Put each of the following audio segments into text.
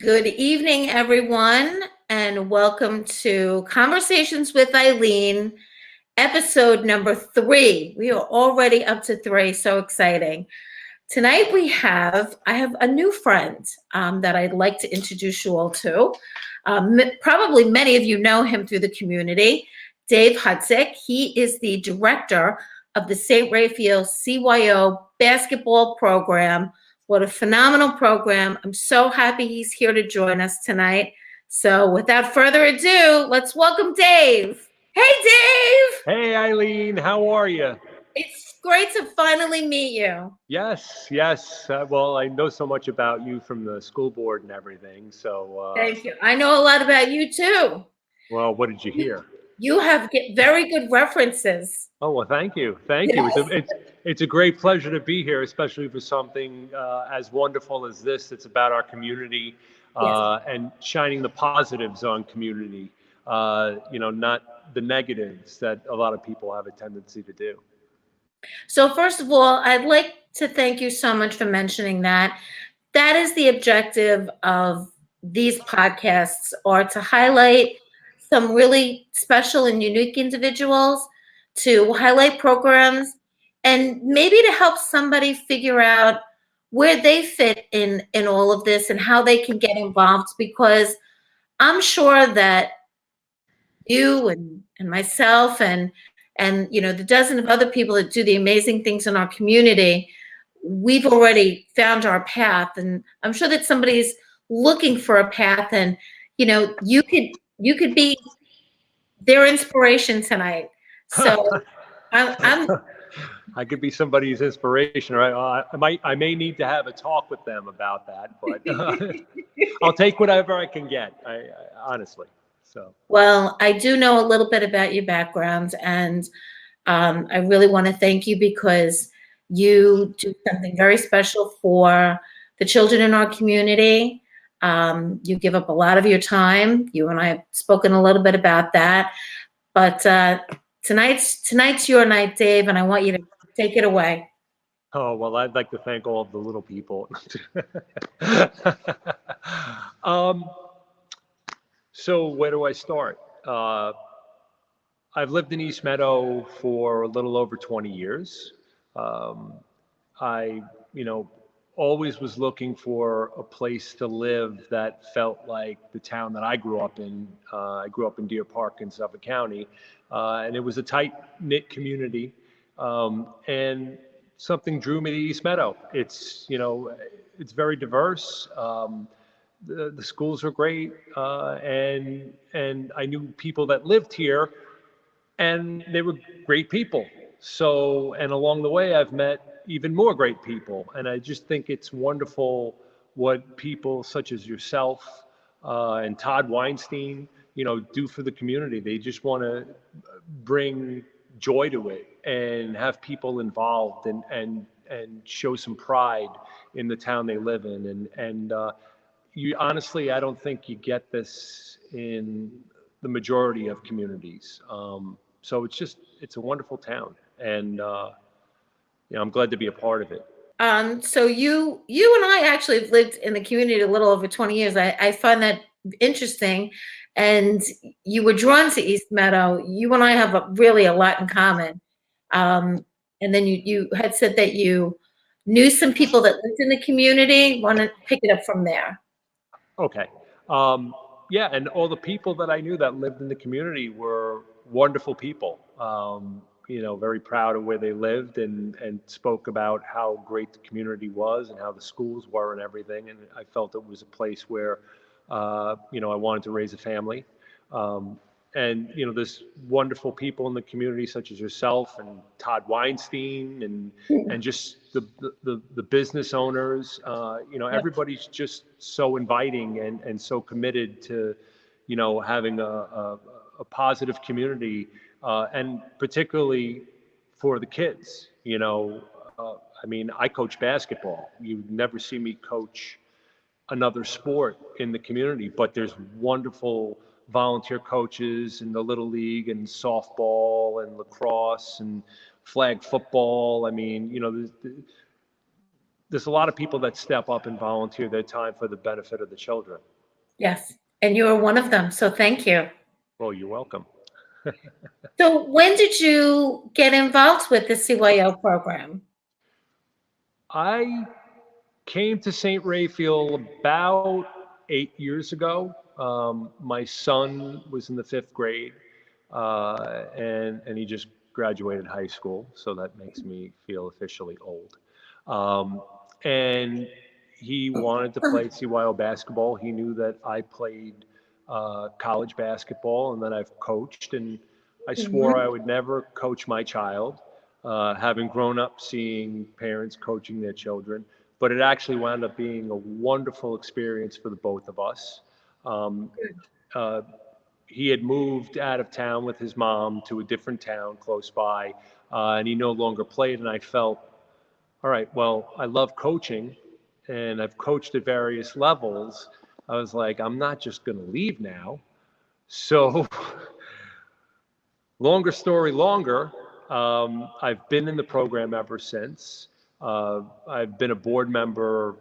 Good evening, everyone, and welcome to Conversations with Eileen, episode number 3. We are already up to 3, so exciting. Tonight I have a new friend that I'd like to introduce you all to. Probably many of you know him through the community, Dave Hudzik. He is the director of the St. Raphael CYO basketball program. What a phenomenal program. I'm so happy he's here to join us tonight. So without further ado, let's welcome Dave. Hey, Dave. Hey, Eileen, how are you? It's great to finally meet you. Yes. Well, I know so much about you from the school board and everything. Thank you. I know a lot about you too. Well, what did you hear? You have very good references. Oh, well, thank you. Thank you. Yes. It's a great pleasure to be here, especially for something as wonderful as this. It's about our community Yes. and shining the positives on community, not the negatives that a lot of people have a tendency to do. So first of all, I'd like to thank you so much for mentioning that. That is the objective of these podcasts, are to highlight some really special and unique individuals, to highlight programs, and maybe to help somebody figure out where they fit in all of this and how they can get involved, because I'm sure that you and myself and the dozen of other people that do the amazing things in our community, we've already found our path, and I'm sure that somebody's looking for a path, and you could be their inspiration tonight. So I'm I could be somebody's inspiration, right? I may need to have a talk with them about that, but I'll take whatever I can get. I honestly. So. Well, I do know a little bit about your background, and I really want to thank you because you do something very special for the children in our community. You give up a lot of your time. You and I have spoken a little bit about that, but tonight's your night, Dave, and I want you to take it away. Oh, well, I'd like to thank all of the little people. um, so where do I start? I've lived in East Meadow for a little over 20 years. I, always was looking for a place to live that felt like the town that I grew up in. I grew up in Deer Park in Suffolk County, and it was a tight-knit community. And something drew me to East Meadow. It's very diverse. The schools are great, and I knew people that lived here, and they were great people. So, and along the way, I've met even more great people, and I just think it's wonderful what people such as yourself and Todd Weinstein, do for the community. They just want to bring joy to it and have people involved and show some pride in the town they live in. And you honestly, I don't think you get this in the majority of communities. So it's a wonderful town, and I'm glad to be a part of it. So you and I actually have lived in the community a little over 20 years. I find that interesting. And you were drawn to East Meadow. You and I have really a lot in common. And then you had said that you knew some people that lived in the community. Want to pick it up from there? Okay. Yeah, and all the people that I knew that lived in the community were wonderful people. Very proud of where they lived and spoke about how great the community was and how the schools were and everything. And I felt it was a place where, I wanted to raise a family. There's wonderful people in the community such as yourself and Todd Weinstein and just the business owners. Everybody's just so inviting and so committed to, having a positive community, and particularly for the kids. I coach basketball. You never see me coach another sport in the community, but there's wonderful volunteer coaches in the Little League and softball and lacrosse and flag football. there's a lot of people that step up and volunteer their time for the benefit of the children. Yes, and you are one of them, so thank you. Well, you're welcome. So when did you get involved with the CYO program? I came to St. Raphael about 8 years ago. My son was in the 5th grade, and he just graduated high school, so that makes me feel officially old. And he wanted to play CYO basketball. He knew that I played college basketball and that I've coached, and I swore I would never coach my child, having grown up seeing parents coaching their children. But it actually wound up being a wonderful experience for the both of us. He had moved out of town with his mom to a different town close by, and he no longer played. And I felt, all right, well, I love coaching, and I've coached at various levels. I was like, I'm not just going to leave now. So, longer story longer, I've been in the program ever since. I've been a board member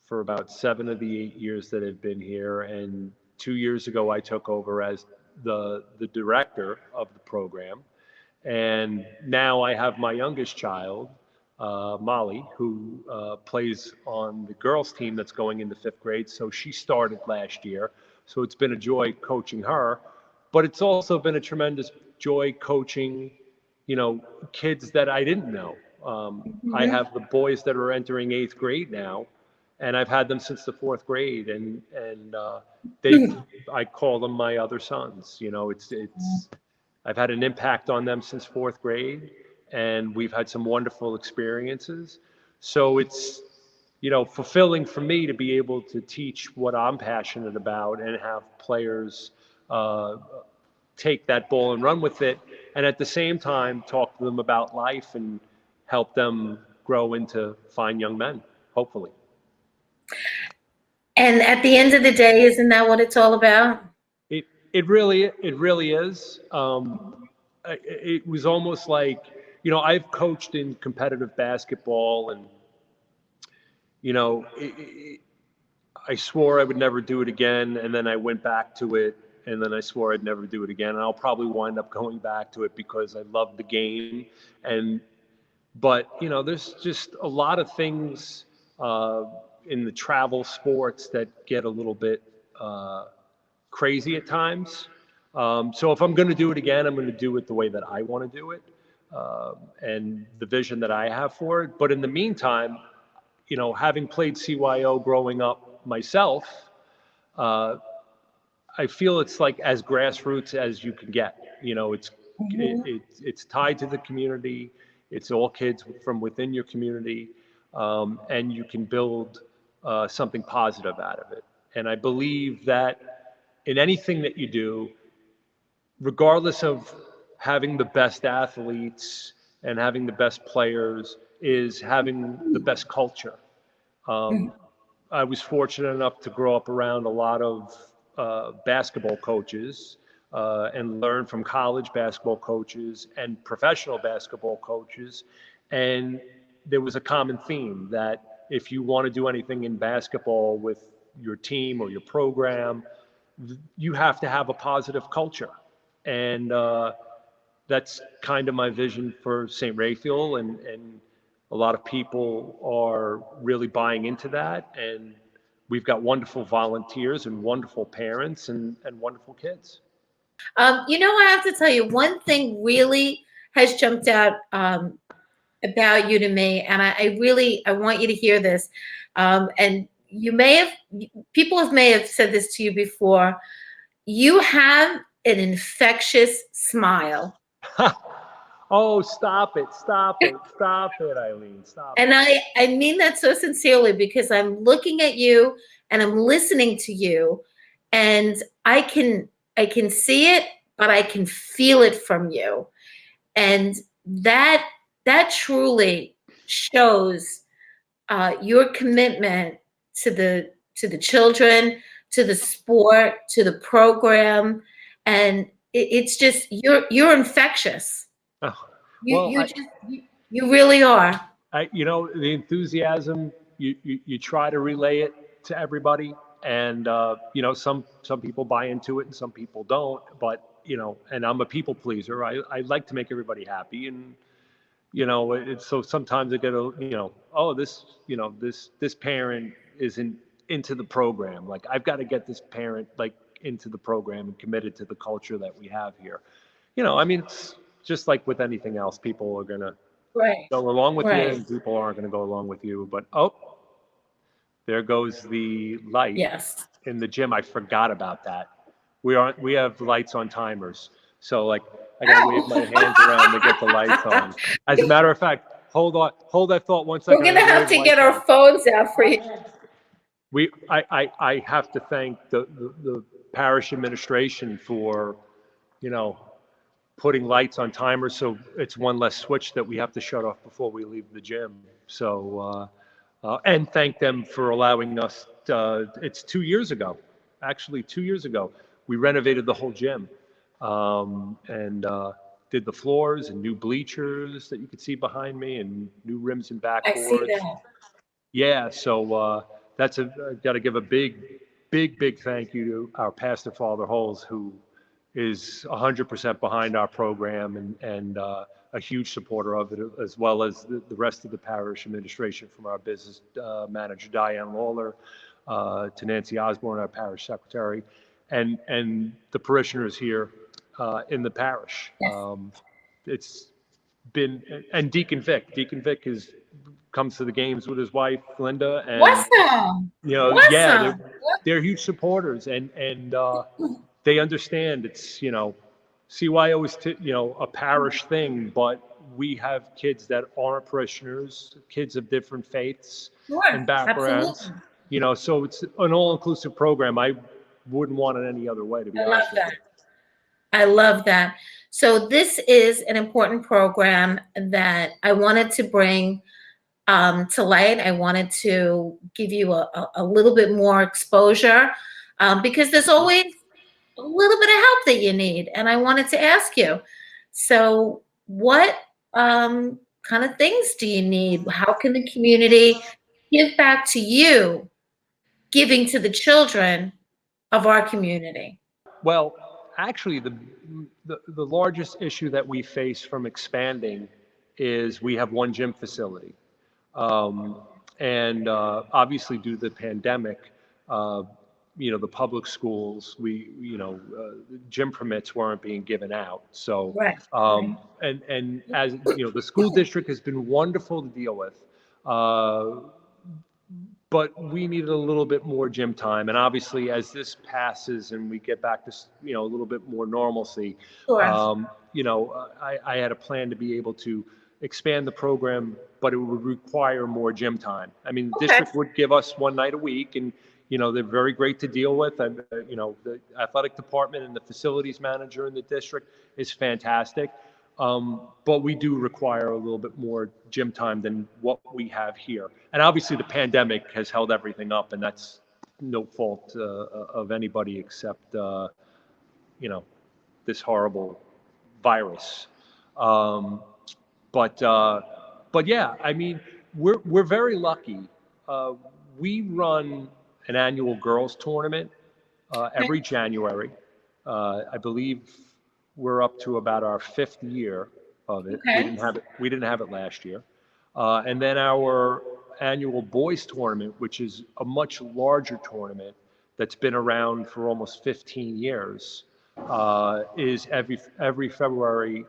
for about 7 of the 8 years that I've been here, and 2 years ago I took over as the director of the program. And now I have my youngest child, Molly, who plays on the girls' team that's going into 5th grade. So she started last year. So it's been a joy coaching her, but it's also been a tremendous joy coaching, kids that I didn't know. I have the boys that are entering 8th grade now, and I've had them since the 4th grade, and I call them my other sons. I've had an impact on them since 4th grade, and we've had some wonderful experiences. So it's, fulfilling for me to be able to teach what I'm passionate about and have players take that ball and run with it, and at the same time talk to them about life and help them grow into fine young men, hopefully. And at the end of the day, isn't that what it's all about? It really is. It was almost like, I've coached in competitive basketball, and I swore I would never do it again, and then I went back to it, and then I swore I'd never do it again, and I'll probably wind up going back to it because I love the game. But there's just a lot of things in the travel sports that get a little bit crazy at times. So if I'm going to do it again, I'm going to do it the way that I want to do it, and the vision that I have for it. But in the meantime, having played CYO growing up myself, I feel it's like as grassroots as you can get. It's tied to the community. It's all kids from within your community, and you can build something positive out of it. And I believe that in anything that you do, regardless of having the best athletes and having the best players, is having the best culture. I was fortunate enough to grow up around a lot of basketball coaches and learn from college basketball coaches and professional basketball coaches. And there was a common theme that if you want to do anything in basketball with your team or your program, you have to have a positive culture. And that's kind of my vision for St. Raphael, and a lot of people are really buying into that, and we've got wonderful volunteers and wonderful parents and wonderful kids. I have to tell you, one thing really has jumped out about you to me, and I want you to hear this. And people may have said this to you before. You have an infectious smile. Oh, stop it, Eileen, stop it. And I mean that so sincerely, because I'm looking at you and I'm listening to you, and I can see it, but I can feel it from you. And that truly shows your commitment to the children, to the sport, to the program, and it's just you're infectious. Oh, well, You really are. The enthusiasm, you try to relay it to everybody, and some people buy into it and some people don't. But and I'm a people pleaser. I like to make everybody happy, and so sometimes I get oh, this parent isn't into the program. Like, I've got to get this parent into the program and committed to the culture that we have here. It's just like with anything else. People are gonna Right. go along with you, Right. and people aren't gonna go along with you. But oh, there goes the light Yes. in the gym. I forgot about that. We have lights on timers, so I gotta wave my hands around to get the lights on. As a matter of fact, hold that thought 1 second. We're gonna have to get our phones out for you. I have to thank the parish administration for, putting lights on timers, so it's one less switch that we have to shut off before we leave the gym. So, and thank them for allowing us. It's 2 years ago, actually 2 years ago, we renovated the whole gym, and did the floors and new bleachers that you could see behind me, and new rims and I see backboards. that. Yeah, so got to give a big thank you to our pastor, Father Holes, who is 100% behind our program, and a huge supporter of it, as well as the rest of the parish administration, from our business manager, Diane Lawler, to Nancy Osborne, our parish secretary, and the parishioners here in the parish. Yes. It's been, and Deacon Vic comes to the games with his wife, Linda, and Awesome. yeah, Awesome. they're huge supporters, and they understand it's, CYO is a parish thing, but we have kids that aren't parishioners, kids of different faiths Sure. and backgrounds. Absolutely. So it's an all-inclusive program. I wouldn't want it any other way, to be I love honest with that. you. I love that. So this is an important program that I wanted to bring to light. I wanted to give you a little bit more exposure, because there's always a little bit of help that you need. And I wanted to ask you, so what kind of things do you need? How can the community give back to you, giving to the children of our community? Well, actually, the largest issue that we face from expanding is we have one gym facility. And obviously, due to the pandemic, the public schools, gym permits weren't being given out. So, Right. and as the school district has been wonderful to deal with, but we needed a little bit more gym time. And obviously, as this passes and we get back to a little bit more normalcy, Sure. I had a plan to be able to expand the program, but it would require more gym time. I mean, the district would give us one night a week, and they're very great to deal with. And the athletic department and the facilities manager in the district is fantastic. But we do require a little bit more gym time than what we have here. And obviously, the pandemic has held everything up, and that's no fault of anybody except this horrible virus. But yeah, I mean, we're very lucky. We run an annual girls tournament every January. I believe we're up to about our 5th year of it. Okay. We didn't have it last year. And then our annual boys tournament, which is a much larger tournament that's been around for almost 15 years, is every February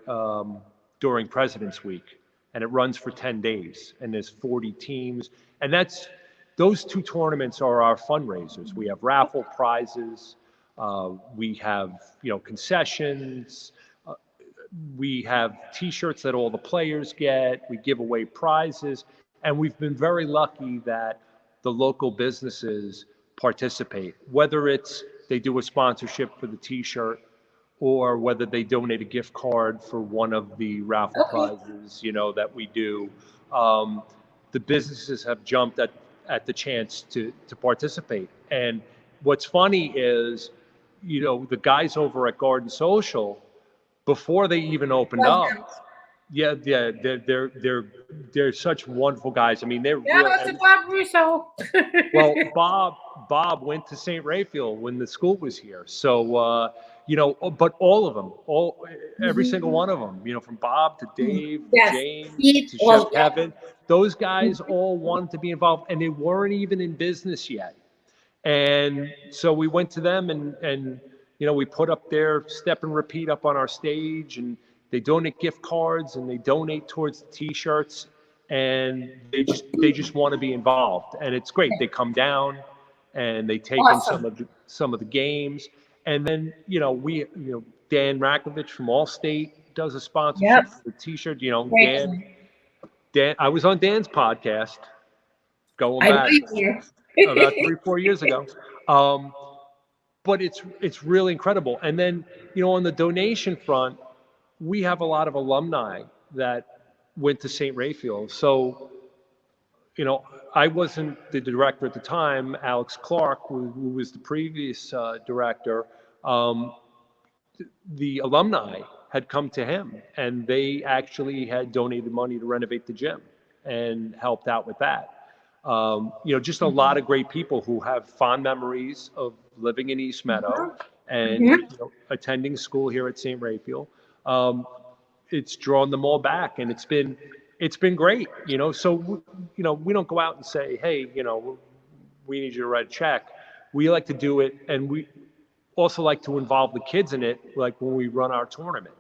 during President's Week, and it runs for 10 days, and there's 40 teams, and those two tournaments are our fundraisers. We have raffle prizes, we have concessions, we have T-shirts that all the players get, we give away prizes, and we've been very lucky that the local businesses participate, whether it's they do a sponsorship for the T-shirt, or whether they donate a gift card for one of the raffle prizes, that we do. The businesses have jumped at the chance to participate. And what's funny is, the guys over at Garden Social, before they even opened up, Yeah, yeah, they're such wonderful guys. I mean, they're Yeah, real. that's a Bob Russo. Well, Bob went to St. Raphael when the school was here. So, but all of them, every single one of them, from Bob to Dave, Yes, James Pete, to well, Chef Kevin, those guys all wanted to be involved, and they weren't even in business yet. And so we went to them and we put up their step and repeat up on our stage, and they donate gift cards and they donate towards the t-shirts, and they just want to be involved, and it's great. They come down and they take in awesome. some of the games, and then Dan Rakovich from Allstate does a sponsorship Yep. for the t-shirt. Great. Dan, I was on Dan's podcast going I know back you about here. 3-4 years ago. But it's really incredible. And then, on the donation front, we have a lot of alumni that went to St. Raphael. So, I wasn't the director at the time. Alex Clark, who was the previous director, the alumni had come to him, and they actually had donated money to renovate the gym and helped out with that. Just a lot of great people who have fond memories of living in East Meadow and attending school here at St. Raphael. It's drawn them all back, and it's been great. So we don't go out and say, hey, we need you to write a check. We like to do it, and we also like to involve the kids in it, like when we run our tournament.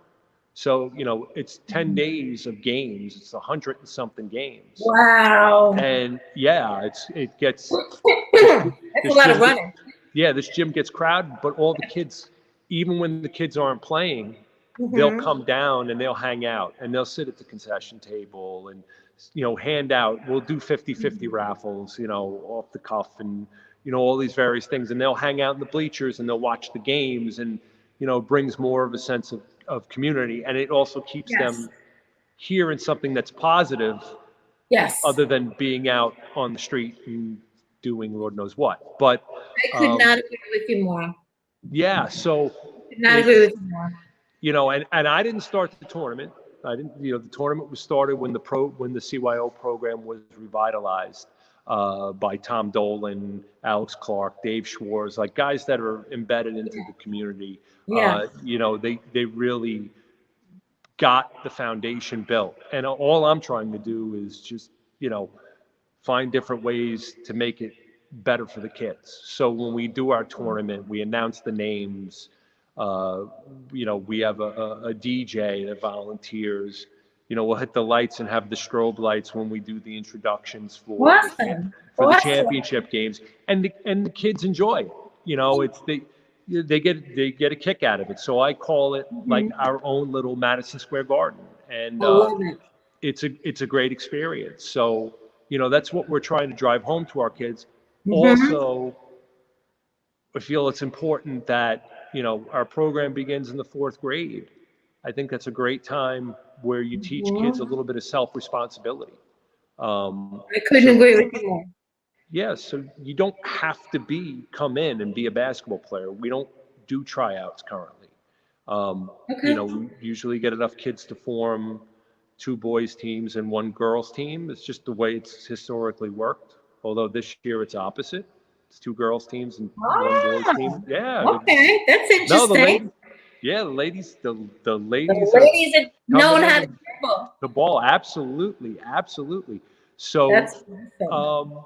So, it's 10 days of games. It's 100 and something games. Wow. And yeah, it gets, That's a lot of running. Yeah, this gym gets crowded, but all the kids, even when the kids aren't playing, they'll come down and they'll hang out and they'll sit at the concession table and, hand out. We'll do 50-50 raffles, off the cuff, and, all these various things. And they'll hang out in the bleachers and they'll watch the games, and, brings more of a sense of community. And it also keeps them here in something that's positive. Yes. Other than being out on the street and doing Lord knows what. But I could not agree with you more. Yeah, so I could not agree with you more. And I didn't start the tournament. I didn't. The tournament was started when the CYO program was revitalized by Tom Dolan, Alex Clark, Dave Schwartz, like guys that are embedded into the community. Yeah. They really got the foundation built, and all I'm trying to do is just find different ways to make it better for the kids. So when we do our tournament, we announce the names. We have a DJ that volunteers. We'll hit the lights and have the strobe lights when we do the introductions for the championship games, and the kids enjoy it. It's they get a kick out of it. So I call it like our own little Madison Square Garden, and it's a great experience. So that's what we're trying to drive home to our kids. Also, I feel it's important that our program begins in the 4th grade. I think that's a great time where you teach kids a little bit of self-responsibility. I couldn't agree with you more. Yeah, so you don't have to come in and be a basketball player. We don't do tryouts currently. We usually get enough kids to form 2 boys teams and 1 girls team. It's just the way it's historically worked. Although this year it's opposite. It's 2 girls teams and 1 boys team. Yeah. Okay, that's interesting. No, the ladies are knowing how to dribble the ball. Absolutely. So, that's awesome.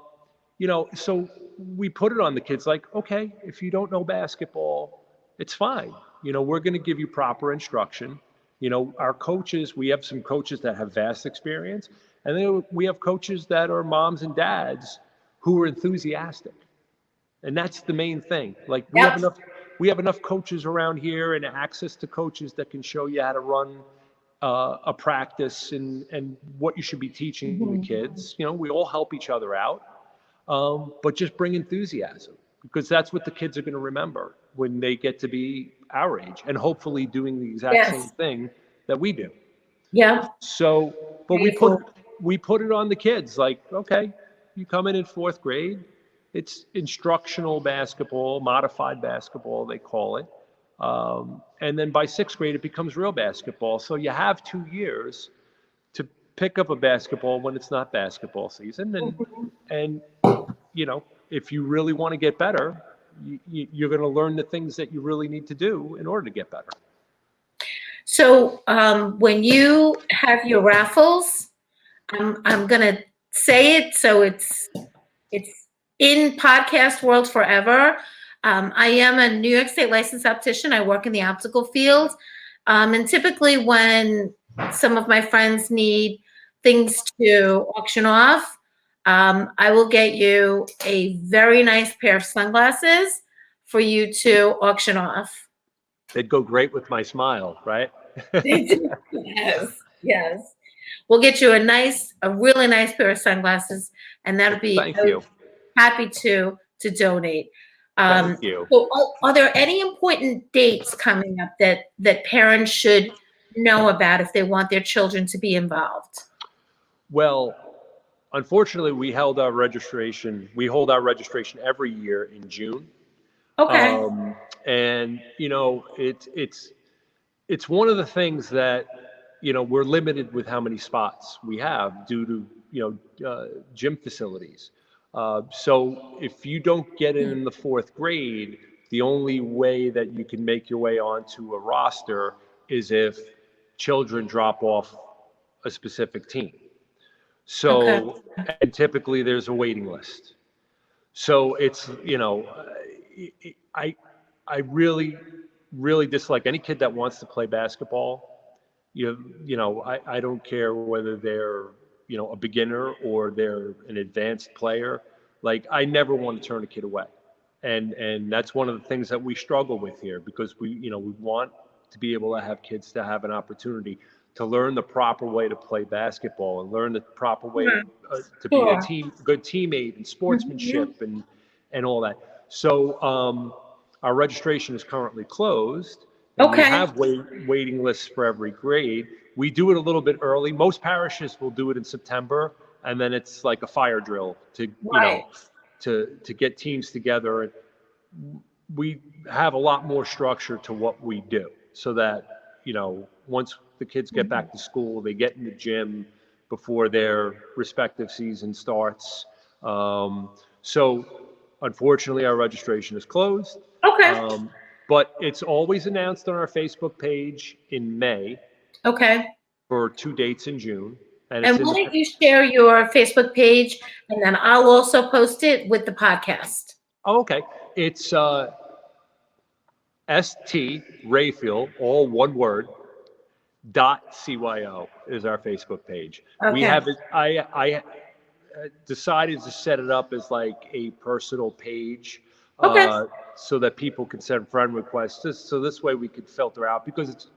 So we put it on the kids like, okay, if you don't know basketball, it's fine. We're going to give you proper instruction. Our coaches, we have some coaches that have vast experience, and then we have coaches that are moms and dads who are enthusiastic. And that's the main thing. Like we have enough coaches around here and access to coaches that can show you how to run a practice and what you should be teaching the kids. We all help each other out. But just bring enthusiasm, because that's what the kids are going to remember when they get to be our age, and hopefully doing the exact same thing that we do. Yeah. So, but we put it on the kids like, okay, you come in 4th grade, it's instructional basketball, modified basketball, they call it. And then by 6th grade, it becomes real basketball. So you have 2 years pick up a basketball when it's not basketball season, and if you really want to get better, you're going to learn the things that you really need to do in order to get better. So when you have your raffles, I'm gonna say it so it's in podcast world forever. I am a New York State licensed optician. I work in the optical field, and typically when some of my friends need things to auction off, I will get you a very nice pair of sunglasses for you to auction off. They'd go great with my smile, right? Yes, yes. We'll get you a really nice pair of sunglasses, and that'll be Thank you. happy to donate. Thank you. So are there any important dates coming up that parents should know about if they want their children to be involved? Well, unfortunately, we hold our registration every year in June. Okay. And it's one of the things that we're limited with how many spots we have due to gym facilities. So if you don't get in the fourth grade, the only way that you can make your way onto a roster is if children drop off a specific team. So, and typically there's a waiting list. So it's, I really, really dislike any kid that wants to play basketball. I don't care whether they're, a beginner or they're an advanced player. Like, I never want to turn a kid away. And that's one of the things that we struggle with here, because we want to be able to have kids to have an opportunity to learn the proper way to play basketball and learn the proper way to be a good teammate and sportsmanship and all that. So our registration is currently closed. And we have waiting lists for every grade. We do it a little bit early. Most parishes will do it in September, and then it's like a fire drill to to get teams together. And we have a lot more structure to what we do, so that once the kids get back to school, they get in the gym before their respective season starts. So unfortunately, our registration is closed. But it's always announced on our Facebook page in May. For 2 dates in June. And why don't you share your Facebook page, and then I'll also post it with the podcast. Oh, okay. It's ST Raphael, all one word, .CYO is our Facebook page. We have it. I decided to set it up as like a personal page. So that people can send friend requests, so this way we could filter out, because it's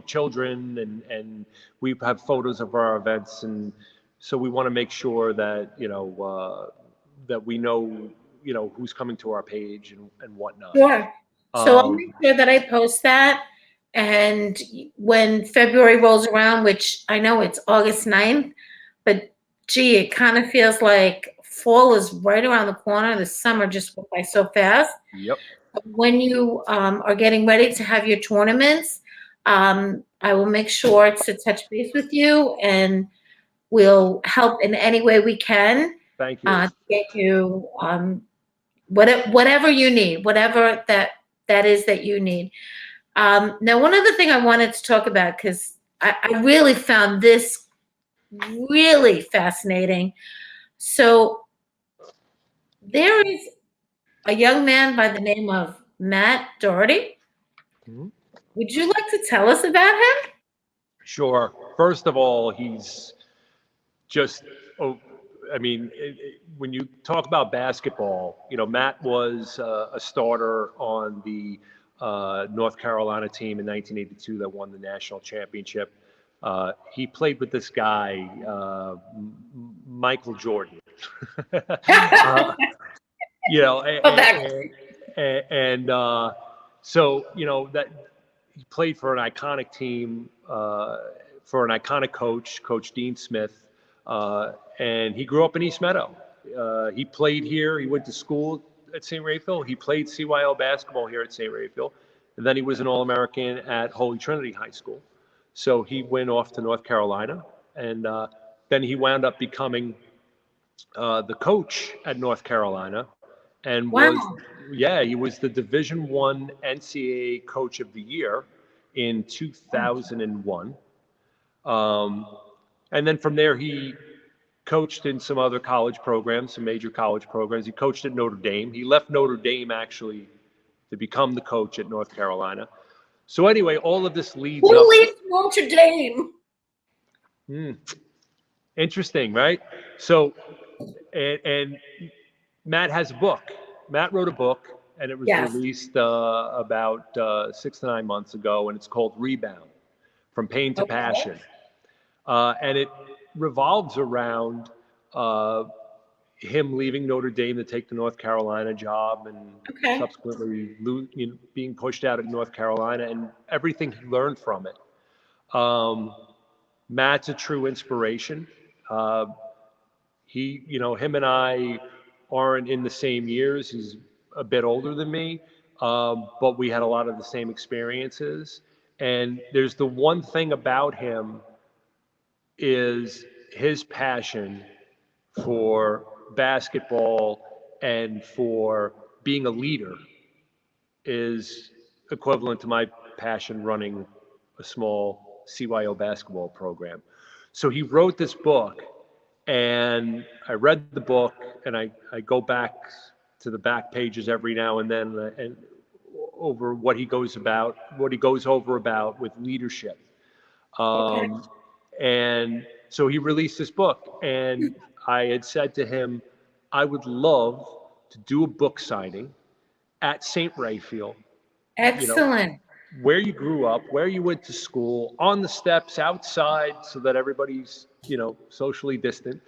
children and we have photos of our events, and so we want to make sure that that we know who's coming to our page and whatnot. Sure. So I'll make sure that I post that, and when February rolls around, which I know it's August 9th, but gee, it kind of feels like fall is right around the corner. The summer just went by so fast. Yep. When you are getting ready to have your tournaments, I will make sure to touch base with you, and we'll help in any way we can. Thank you. Get you whatever you need, whatever that is that you need. Now, one other thing I wanted to talk about, because I really found this really fascinating. So there is a young man by the name of Matt Doherty. Would you like to tell us about him? Sure. First of all, he's just, when you talk about basketball, Matt was a starter on the North Carolina team in 1982 that won the national championship. He played with this guy, Michael Jordan. So that he played for an iconic team, for an iconic Coach Dean Smith, and he grew up in East Meadow. He played here. He went to school at St. Raphael. He played CYO basketball here at St. Raphael, and then he was an All-American at Holy Trinity High School. So he went off to North Carolina, and then he wound up becoming the coach at North Carolina, and Wow. he was the Division I NCAA Coach of the Year in 2001. And then from there, he coached in some other college programs, some major college programs. He coached at Notre Dame. He left Notre Dame actually to become the coach at North Carolina. So anyway, all of this leads up. Who leaves Notre Dame? Interesting, right? So, and Matt has a book. Matt wrote a book, and it was Yes. released about 6 to 9 months ago, and it's called Rebound, From Pain to Passion. And it revolves around him leaving Notre Dame to take the North Carolina job, and subsequently being pushed out of North Carolina, and everything he learned from it. Matt's a true inspiration. Him and I aren't in the same years. He's a bit older than me, but we had a lot of the same experiences. And there's the one thing about him is his passion for basketball and for being a leader is equivalent to my passion running a small CYO basketball program. So he wrote this book, and I read the book, and I go back to the back pages every now and then and over what he goes over about with leadership. And so he released this book, and I had said to him, I would love to do a book signing at St. Raphael. Excellent. Where you grew up, where you went to school, on the steps outside so that everybody's, socially distant.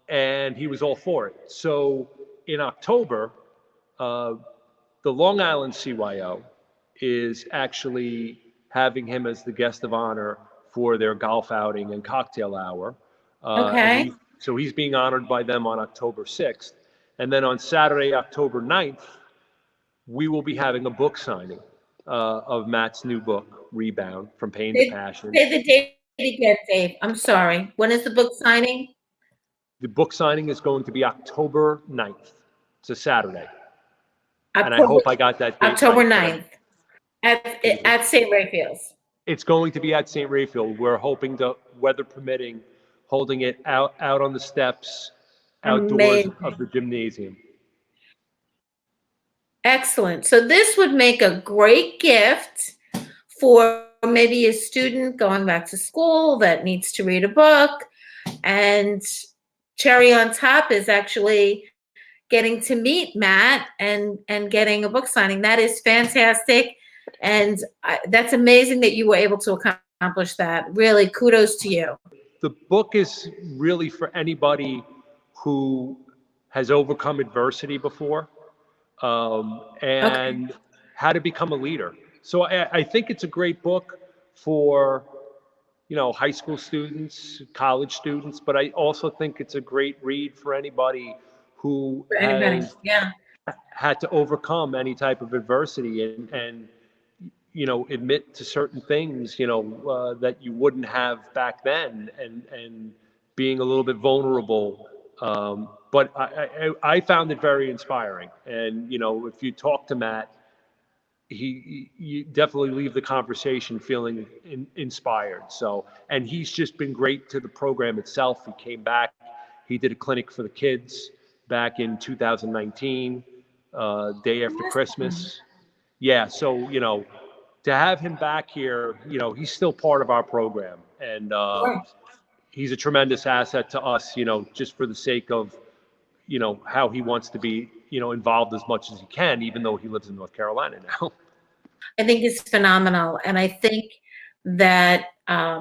And he was all for it. So in October, the Long Island CYO is actually having him as the guest of honor for their golf outing and cocktail hour. So he's being honored by them on October 6th. And then on Saturday, October 9th, we will be having a book signing of Matt's new book, Rebound, From Pain to Passion. Say the date again, Dave. I'm sorry. When is the book signing? The book signing is going to be October 9th. It's a Saturday. And I hope I got that date October right. 9th at St. Raphael's. It's going to be at St. Raphael. We're hoping to, weather permitting, holding it out on the steps, outdoors of the gymnasium. Excellent. So this would make a great gift for maybe a student going back to school that needs to read a book. And cherry on top is actually getting to meet Matt and getting a book signing. That is fantastic. And that's amazing that you were able to accomplish that. Really, kudos to you. The book is really for anybody who has overcome adversity before. And how to become a leader. So I think it's a great book for, high school students, college students, but I also think it's a great read for anybody who has had to overcome any type of adversity and admit to certain things, that you wouldn't have back then, and being a little bit vulnerable. But I found it very inspiring. And, if you talk to Matt, you definitely leave the conversation feeling inspired. So, and he's just been great to the program itself. He came back, he did a clinic for the kids back in 2019, day after Christmas. Yeah. So, to have him back here, he's still part of our program, and he's a tremendous asset to us, just for the sake of, how he wants to be, involved as much as he can, even though he lives in North Carolina now. I think it's phenomenal. And I think that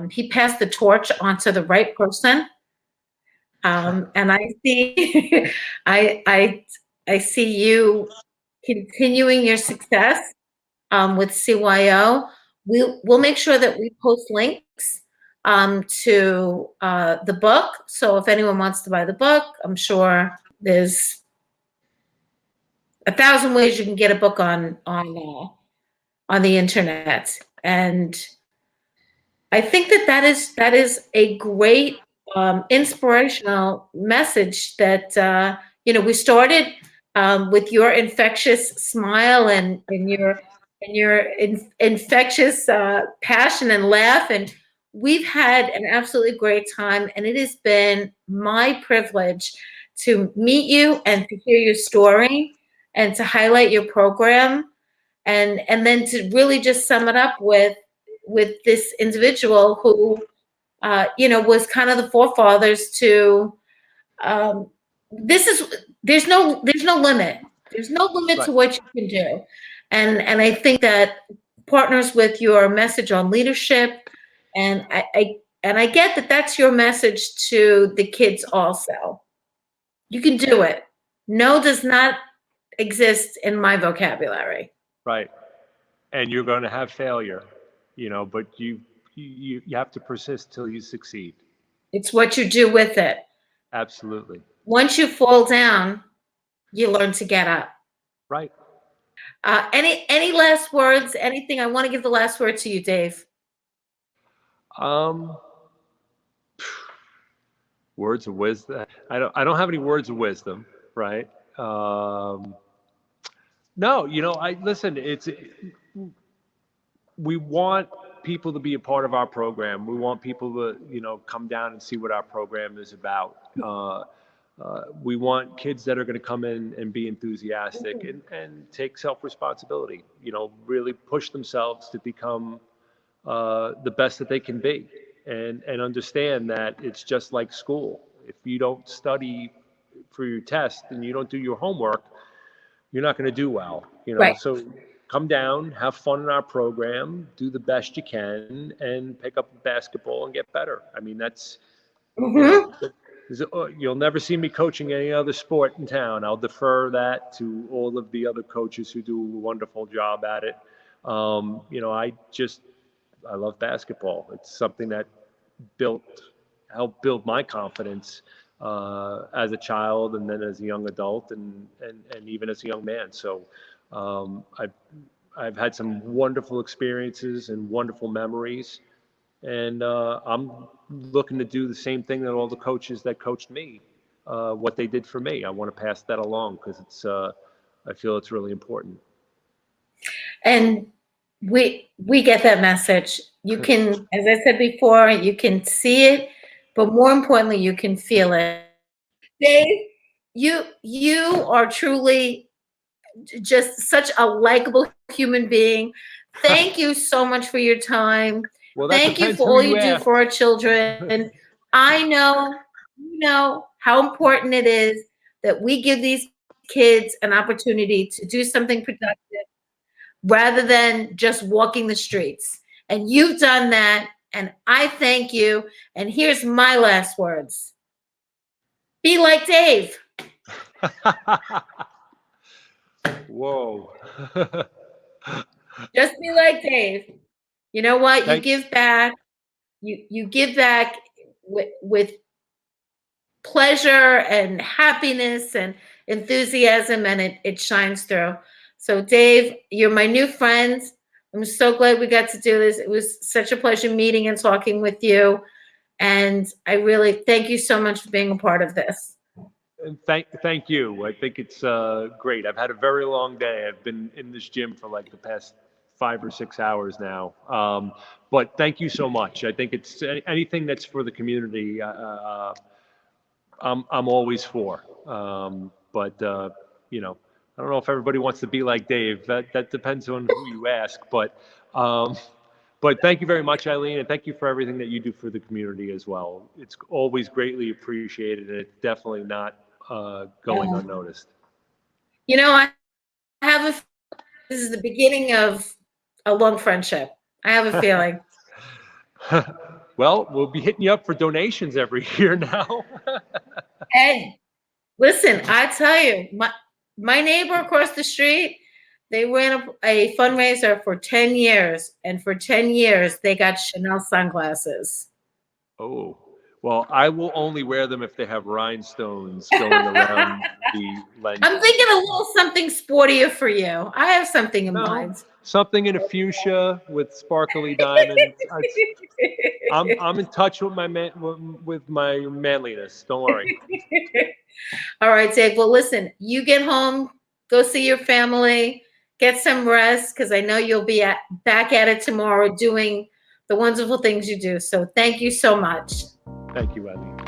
he passed the torch onto the right person. And I see, I see you continuing your success with CYO. We'll make sure that we post links to the book. So if anyone wants to buy the book, I'm sure there's 1,000 ways you can get a book on the internet. And I think that is a great inspirational message that we started with your infectious smile and your infectious passion and laugh, and we've had an absolutely great time, and it has been my privilege to meet you and to hear your story and to highlight your program, and then to really just sum it up with this individual who was kind of the forefathers to this is there's no limit. There's no limit Right. to what you can do. And I think that partners with your message on leadership, and I get that that's your message to the kids also. You can do it. No does not exist in my vocabulary. Right. And you're going to have failure, but you have to persist till you succeed. It's what you do with it. Absolutely. Once you fall down, you learn to get up. Right. Any last words? Anything? I want to give the last word to you, Dave. Words of wisdom. I don't have any words of wisdom, right? No, I listen, we want people to be a part of our program. We want people to, come down and see what our program is about. We want kids that are going to come in and be enthusiastic and take self-responsibility, really push themselves to become the best that they can be, and understand that it's just like school. If you don't study for your test and you don't do your homework, you're not going to do well, Right. So come down, have fun in our program, do the best you can, and pick up basketball and get better. I mean, that's, you'll never see me coaching any other sport in town. I'll defer that to all of the other coaches who do a wonderful job at it. I love basketball. It's something that helped build my confidence as a child, and then as a young adult, and even as a young man. So I've had some wonderful experiences and wonderful memories, and I'm looking to do the same thing that all the coaches that coached me, what they did for me. I want to pass that along because I feel it's really important. And we get that message. You can, as I said before, you can see it, but more importantly, you can feel it. Dave, you are truly just such a likable human being. Thank you so much for your time. Well, thank you for all you do for our children. I know you know how important it is that we give these kids an opportunity to do something productive rather than just walking the streets. And you've done that, and I thank you. And here's my last words. Be like Dave. Whoa. Just be like Dave. You know what? You give back. You give back with pleasure and happiness and enthusiasm, and it shines through. So Dave, you're my new friend. I'm so glad we got to do this. It was such a pleasure meeting and talking with you. And I really thank you so much for being a part of this. And thank you. I think it's great. I've had a very long day. I've been in this gym for like the past 5 or 6 hours now. But thank you so much. I think it's anything that's for the community. I'm always for. But I don't know if everybody wants to be like Dave. That depends on who you ask. But thank you very much, Eileen, and thank you for everything that you do for the community as well. It's always greatly appreciated, and it's definitely not going unnoticed. I have this is the beginning of a long friendship. I have a feeling. Well, we'll be hitting you up for donations every year now. Hey, listen, I tell you, my neighbor across the street, they ran a fundraiser for 10 years, and for 10 years, they got Chanel sunglasses. Oh, well, I will only wear them if they have rhinestones going around the lens. I'm thinking a little something sportier for you. I have something in mind. something in a fuchsia with sparkly diamonds. I'm in touch with my manliness. Don't worry. All right, Dave. Well, listen, you get home, go see your family, get some rest, because I know you'll be back at it tomorrow doing the wonderful things you do. So thank you so much. Thank you, Eileen.